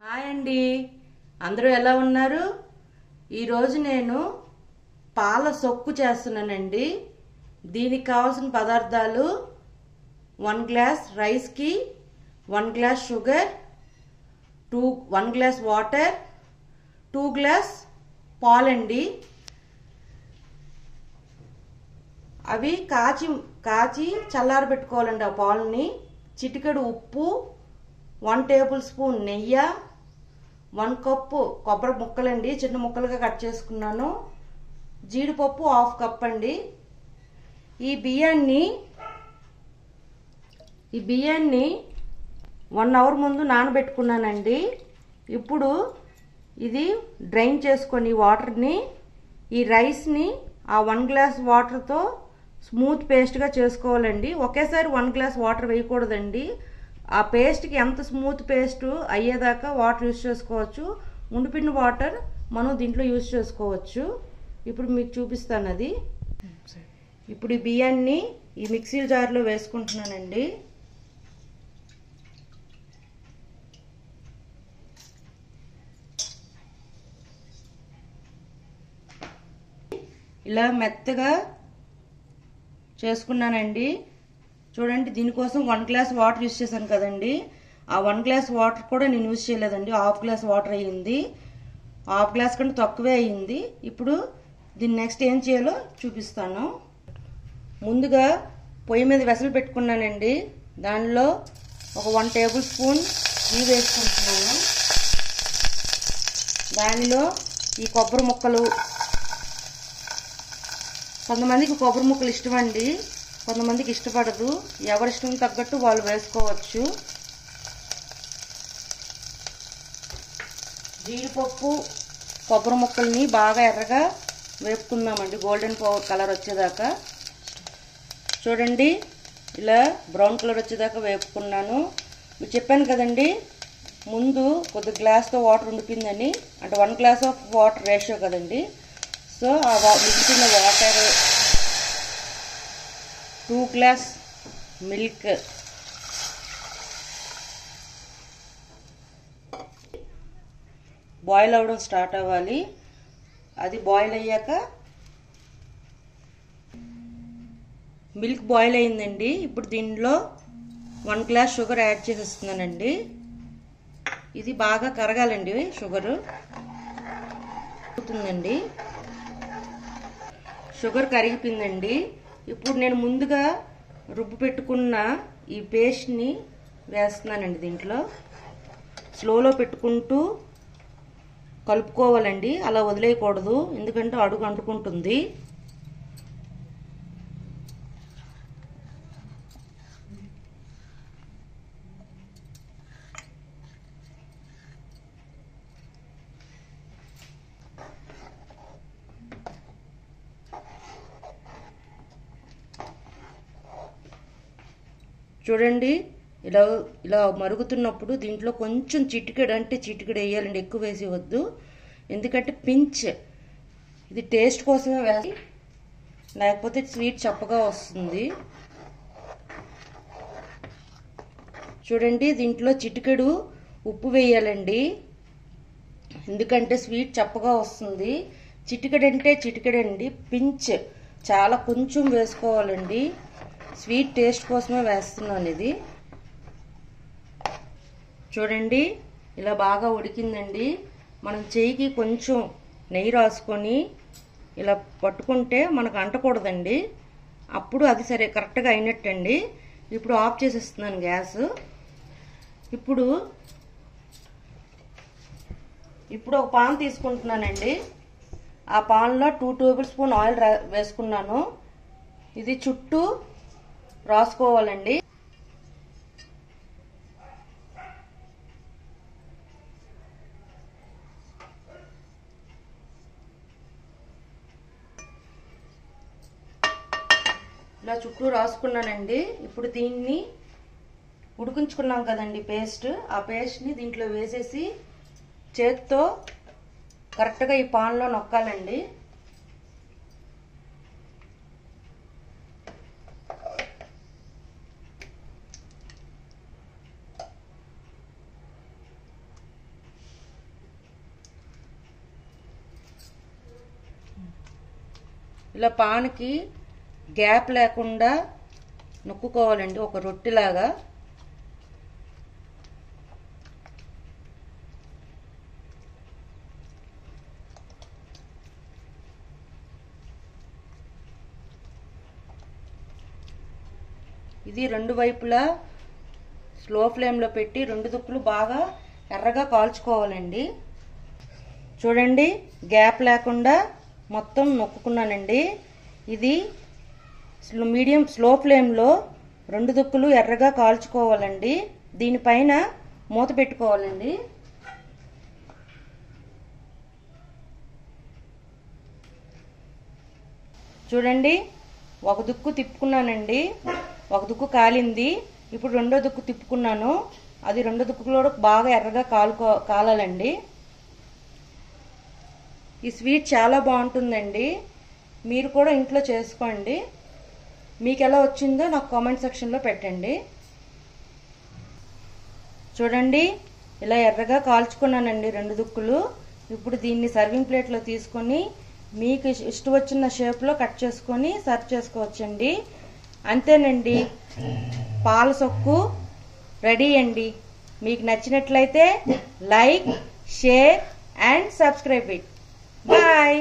Hi అండి, అందరూ ఎలా ఉన్నారు? ఈరోజు నేను పాల సొక్కు చేస్తున్నానండి. దీనికి కావాల్సిన పదార్థాలు 1 గ్లాస్ రైస్కి 1 glass sugar, 1 glass water, 2 glass పాలండి. అవి కాచి చల్లారబెట్టుకోవాలండి. ఆ పాలని చిటికెడు ఉప్పు, 1 టేబుల్ స్పూన్ నెయ్యి, 1 కప్పు కొబ్బరి ముక్కలండి, చిన్న ముక్కలుగా కట్ చేసుకున్నాను. జీడిపప్పు 1/2 కప్ అండి. ఈ బియ్యాన్ని 1 అవర్ ముందు నానబెట్టుకున్నానండి. ఇప్పుడు ఇది డ్రైన్ చేసుకొని వాటర్ని ఈ రైస్ని ఆ 1 గ్లాస్ వాటర్తో స్మూత్ పేస్ట్గా చేసుకోవాలండి. ఒకేసారి 1 గ్లాస్ వాటర్ వేయకూడదండి. ఆ పేస్ట్కి ఎంత స్మూత్ పేస్ట్ అయ్యేదాకా వాటర్ యూస్ చేసుకోవచ్చు. ఉండిపోయిన వాటర్ మనం దీంట్లో యూస్ చేసుకోవచ్చు. ఇప్పుడు మీకు చూపిస్తాను అది. ఇప్పుడు ఈ బియ్యాన్ని ఈ మిక్సీ జార్లో వేసుకుంటున్నానండి. ఇలా మెత్తగా చేసుకున్నానండి. చూడండి, దీనికోసం 1 గ్లాస్ వాటర్ యూస్ చేశాను కదండి. ఆ 1 గ్లాస్ వాటర్ కూడా నేను యూస్ చేయలేదండి. 1/2 గ్లాస్ వాటర్ అయ్యింది. 1/2 గ్లాస్ కంటే తక్కువే అయ్యింది. ఇప్పుడు దీన్ని నెక్స్ట్ ఏం చేయాలో చూపిస్తాను. ముందుగా పొయ్యి మీద వెసలు పెట్టుకున్నానండి. దానిలో ఒక 1 టేబుల్ స్పూన్ గీ వేసుకుంటున్నాను. దానిలో ఈ కొబ్బరి ముక్కలు, కొంతమందికి కొబ్బరి ముక్కలు ఇష్టమండి, కొంతమందికి ఇష్టపడదు. ఎవరిష్టం తగ్గట్టు వాళ్ళు వేసుకోవచ్చు. జీడిపప్పు, కొబ్బరి ముక్కల్ని బాగా ఎర్రగా వేపుకుందామండి, గోల్డెన్ కలర్ వచ్చేదాకా. చూడండి, ఇలా బ్రౌన్ కలర్ వచ్చేదాకా వేపుకున్నాను. మీకు చెప్పాను కదండి ముందు కొద్ది గ్లాస్తో వాటర్ ఉండిపోయిందని, అంటే 1 గ్లాస్ ఆఫ్ వాటర్ రేషియో కదండి. సో ఆ మిగిలిన వాటర్, 2 గ్లాస్ మిల్క్, బాయిల్ అవ్వడం స్టార్ట్ అవ్వాలి. అది బాయిల్ అయ్యాక, మిల్క్ బాయిల్ అయిందండి. ఇప్పుడు దీనిలో 1 గ్లాస్ షుగర్ యాడ్ చేసేస్తున్నానండి. ఇది బాగా కరగాలండి. షుగర్ అవుతుందండి. షుగర్ కరిగిపోయిందండి. ఇప్పుడు నేను ముందుగా రుబ్బు పెట్టుకున్న ఈ పేస్ట్ని వేస్తున్నానండి. దీంట్లో స్లోలో పెట్టుకుంటూ కలుపుకోవాలండి. అలా వదిలేయకూడదు, ఎందుకంటే అడుగు అంటుకుంటుంది. చూడండి, ఇలా మరుగుతున్నప్పుడు దీంట్లో కొంచెం చిటికెడు, అంటే చిటికెడు వేయాలండి, ఎక్కువ వేసి వద్దు. ఎందుకంటే పించ్, ఇది టేస్ట్ కోసమే వేసి, లేకపోతే స్వీట్ చప్పగా వస్తుంది. చూడండి, దీంట్లో చిటికెడు ఉప్పు వేయాలండి, ఎందుకంటే స్వీట్ చప్పగా వస్తుంది. చిటికెడు అంటే చిటికెడండి, పించ్ చాలా కొంచెం వేసుకోవాలండి. స్వీట్ టేస్ట్ కోసమే వేస్తున్నాను ఇది. చూడండి, ఇలా బాగా ఉడికిందండి. మనం చేయికి కొంచెం నెయ్యి రాసుకొని ఇలా పట్టుకుంటే మనకు అంటకూడదండి. అప్పుడు అది సరే కరెక్ట్గా అయినట్టండి. ఇప్పుడు ఆఫ్ చేసేస్తున్నాను గ్యాస్. ఇప్పుడు ఒక పాన్ తీసుకుంటున్నానండి. ఆ పాన్లో 2 టేబుల్ స్పూన్ ఆయిల్ వేసుకున్నాను. ఇది చుట్టూ రాసుకోవాలండి. ఇలా చుట్టూ రాసుకున్నానండి. ఇప్పుడు దీన్ని ఉడికించుకున్నాం కదండి పేస్ట్, ఆ పేస్ట్ని దీంట్లో వేసేసి చేత్తో కరెక్ట్గా ఈ పాన్లో నొక్కాలండి. ఇలా పాన్కి గ్యాప్ లేకుండా నొక్కుకోవాలండి, ఒక రొట్టెలాగా. ఇది రెండు వైపులా స్లో ఫ్లేమ్లో పెట్టి రెండు దుక్కులు బాగా ఎర్రగా కాల్చుకోవాలండి. చూడండి, గ్యాప్ లేకుండా మొత్తం నొక్కుకున్నానండి. ఇది మీడియం స్లో ఫ్లేమ్లో రెండు దుక్కులు ఎర్రగా కాల్చుకోవాలండి. దీనిపైన మూత పెట్టుకోవాలండి. చూడండి, ఒక దుక్కు తిప్పుకున్నానండి, ఒక దుక్కు కాలింది. ఇప్పుడు రెండో దుక్కు తిప్పుకున్నాను, అది రెండో దుక్కులో బాగా ఎర్రగా కాలాలండి. ఈ స్వీట్ చాలా బాగుంటుందండి, మీరు కూడా ఇంట్లో చేసుకోండి. మీకు ఎలా వచ్చిందో నాకు కామెంట్ సెక్షన్లో పెట్టండి. చూడండి, ఇలా ఎర్రగా కాల్చుకున్నానండి రెండు దుక్కులు. ఇప్పుడు దీన్ని సర్వింగ్ ప్లేట్లో తీసుకొని మీకు ఇష్టం వచ్చిన షేప్లో కట్ చేసుకొని సర్వ్ చేసుకోవచ్చండి. అంతేనండి, పాల సొక్కు రెడీ అండి. మీకు నచ్చినట్లయితే like, share and subscribe it. Bye.